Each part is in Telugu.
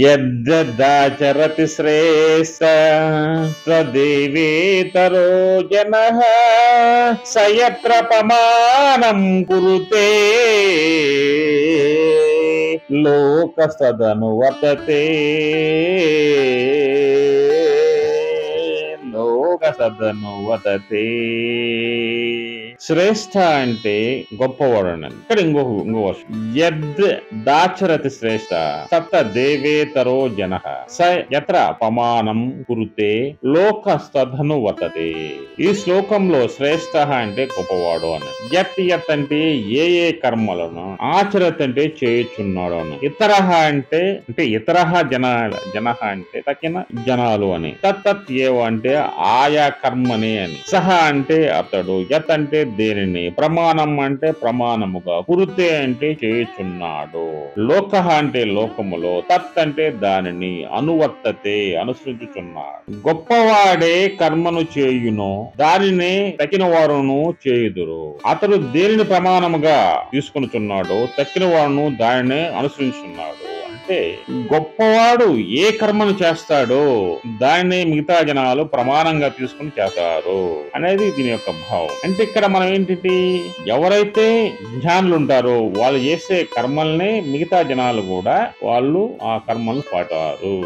యద్దాచరతి శ్రేష్ఠ తదేవేతరో జనః స యత్ర ప్రమాణం కురుతే లోకస్తదను వర్తతే లోకసదనువతతే. శ్రేష్ఠ అంటే గొప్పవాడు అని. ఇక్కడ ఇంకో వర్షం యద్ దాచరతి శ్రేష్ఠ సప్త దేవేతరో జన స యత్ర అపమానం కురుతే లోకస్తదను వర్తతే. ఈ శ్లోకంలో శ్రేష్ఠ అంటే గొప్పవాడు అని. యత్ అంటే ఏ కర్మలను, ఆచరత్ అంటే చేయుచున్నాడు అని, ఇతరహ అంటే ఇతరహ జన అంటే తక్కిన జనాలు అని, తత్ ఏవ అంటే ఆయా కర్మనే అని, సహ అంటే అతడు, యత్ అంటే దేనిని, ప్రమాణం అంటే ప్రమాణముగా, కురుతే అంటే చేయుచున్నాడు, లోక అంటే లోకములో, తత్ అంటే దానిని, అనువర్తతే అనుసరించుచున్నాడు. గొప్పవాడే కర్మను చేయును, దానినే తక్కిన వారును చేయుదురు. అతడు దేనిని ప్రమాణముగా తీసుకొనుచున్నాడు, తక్కిన వారును దానినే అనుసరించున్నాడు. అంటే గొప్పవాడు ఏ కర్మను చేస్తాడో దాన్ని మిగతా జనాలు ప్రమాణంగా తీసుకుని చేస్తారు అనేది దీని యొక్క భావం. అంటే ఇక్కడ మనం ఏంటి, ఎవరైతే జ్ఞానులు ఉంటారో వాళ్ళు చేసే కర్మల్ని మిగతా జనాలు కూడా వాళ్ళు ఆ కర్మలు పాటారు.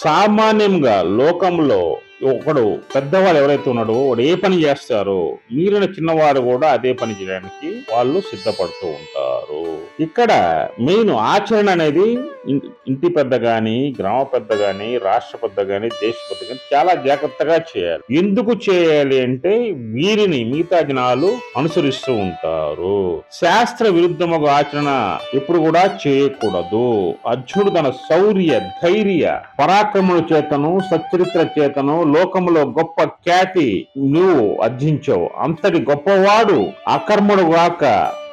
సామాన్యంగా లోకంలో ఒకడు పెద్దవాడు ఎవరైతే ఉన్నాడో వాడు ఏ పని చేస్తారో మిగిలిన చిన్నవాడు కూడా అదే పని చేయడానికి వాళ్ళు సిద్ధపడుతూ ఉంటారు. ఇక్కడ మెయిన్ ఆచరణ అనేది ఇంటి పెద్ద గాని, గ్రామ పెద్ద గాని, రాష్ట్ర పెద్ద గాని, దేశ పెద్ద గాని చాలా జాగ్రత్తగా చేయాలి. ఎందుకు చేయాలి అంటే వీరిని మిగతా జనాలు అనుసరిస్తూ ఉంటారు. శాస్త్ర విరుద్ధముగా ఆచరణ ఎప్పుడు కూడా చేయకూడదు. అర్జునుడు తన శౌర్య, ధైర్య, పరాక్రమణ చేతను, సచ్చరిత్ర చేతను లోకములో గొప్ప ఖ్యాతి నువ్వు అర్జించావు. అంతటి గొప్పవాడు అకర్మడు గాక,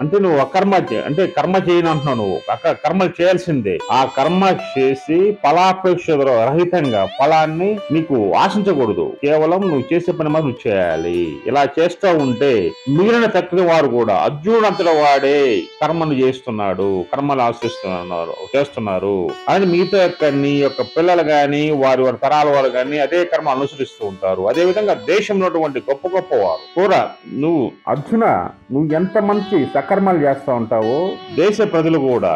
అంటే నువ్వు అకర్మ అంటే కర్మ చేయను అంటున్నావు. నువ్వు కర్మలు చేయాల్సిందే. ఆ కర్మ చేసి ఫలాపేక్ష రహితంగా ఫలాన్ని నీకు ఆశించకూడదు. కేవలం నువ్వు చేసే పని మాత్రం నువ్వు చేయాలి. ఇలా చేస్తూ ఉంటే మిగిలిన తక్కిన వారు కూడా అర్జునుడు అంతటి వాడే కర్మను చేస్తున్నాడు, కర్మలు చేస్తున్నారు అని మిగతా నీ యొక్క పిల్లలు గాని, వారి తరాల వారు గాని అదే కర్మ అనుసరిస్తూ ఉంటారు. అదే విధంగా దేశంలో గొప్ప గొప్ప వారు కూడా నువ్వు అర్జున నువ్వు ఎంత మంచి సకర్మలు చేస్తా ఉంటావో దేశ ప్రజలు కూడా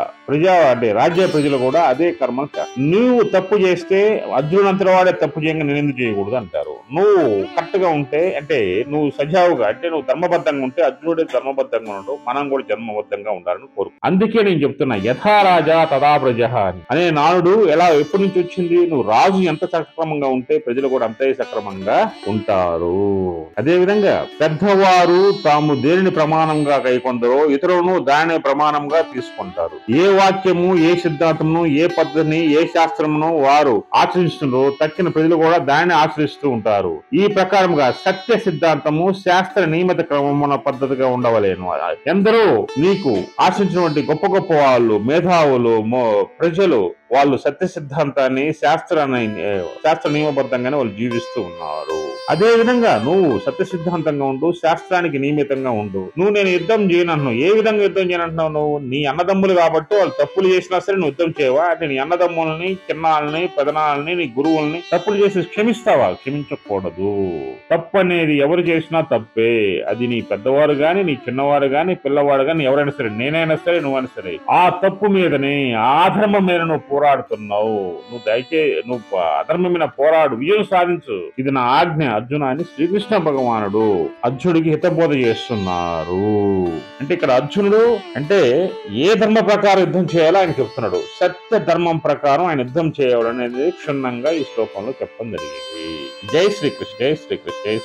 అంటే రాజ్య ప్రజలు కూడా అదే కర్మలు చేస్తారు. నువ్వు తప్పు చేస్తే అర్జునుడు అంతటి వాడే తప్పు చేయంగా నేను ఎందుకు చేయకూడదు అంటారు. నువ్వు కరెక్ట్ గా ఉంటే, అంటే నువ్వు సజావుగా, అంటే నువ్వు ధర్మబద్ధంగా ఉంటే అర్జునుడే ధర్మబద్ధంగా ఉండవు, మనం కూడా జన్మబద్ధంగా ఉండాలని కోరుకు. అందుకే నేను చెప్తున్నా యథా రాజా తదా ప్రజ అనే నానుడు ఎప్పటి నుంచి వచ్చింది. నువ్వు రాజు ఎంత సక్రమంగా ఉంటే ప్రజలు కూడా అంతే సక్రమంగా ఉంటారు. అదే విధంగా పెద్దవారు తాము దేనిని ప్రమాణంగా కైకొందరో ఇతరులను దాని ప్రమాణంగా తీసుకుంటారు. ఏ వాక్యము, ఏ సిద్ధాంతమును, ఏ పద్ధతిని, ఏ శాస్త్రమును వారు ఆచరిస్తున్నారో తక్కిన ప్రజలు కూడా దాన్ని ఆచరిస్తూ ఉంటారు. ఈ ప్రకారముగా సత్య సిద్ధాంతము శాస్త్ర నియమిత క్రమమున పద్ధతిగా ఉండవలేను. ఎందరో నీకు ఆశించినటువంటి గొప్ప గొప్ప వాళ్ళు, మేధావులు, ప్రజలు వాళ్ళు సత్య సిద్ధాంతాన్ని, శాస్త్ర నియమబద్ధంగానే వాళ్ళు జీవిస్తూ ఉన్నారు. అదే విధంగా నువ్వు సత్య సిద్ధాంతంగా ఉండు, శాస్త్రానికి నియమితంగా ఉండు. నేను యుద్ధం చేయనంటున్నావు. ఏ విధంగా యుద్ధం చేయనంటున్నావు? నువ్వు నీ అన్నదమ్ములు కాబట్టి వాళ్ళు తప్పులు చేసినా సరే నువ్వు యుద్ధం చేయవా? అంటే నీ అన్నదమ్ములని, చిన్నాలని, పెదనాలని, నీ గురువుల్ని తప్పులు చేసి క్షమిస్తావా? క్షమించకూడదు. తప్పు అనేది ఎవరు చేసినా తప్పే. అది నీ పెద్దవారు గాని, నీ చిన్నవారు గాని, పిల్లవాడు గాని, ఎవరైనా సరే, నేనైనా సరే, నువ్వైనా సరే, ఆ తప్పు మీదనే, ఆ ధర్మం మీద నువ్వు పోరాడుతున్నావు. నువ్వు అధర్మం మీద పోరాడు, విజయం సాధించు, ఇది నా ఆజ్ఞ అర్జున అని శ్రీకృష్ణ భగవానుడు అర్జునుడికి హితబోధ చేస్తున్నారు. అంటే ఇక్కడ అర్జునుడు అంటే ఏ ధర్మ ప్రకారం యుద్ధం చేయాలో ఆయన చెప్తున్నాడు. సత్య ధర్మం ప్రకారం ఆయన యుద్ధం చేయడం అనేది క్షుణ్ణంగా ఈ శ్లోకంలో చెప్పడం జరిగింది. జై శ్రీకృష్ణ, జై శ్రీకృష్ణ, జై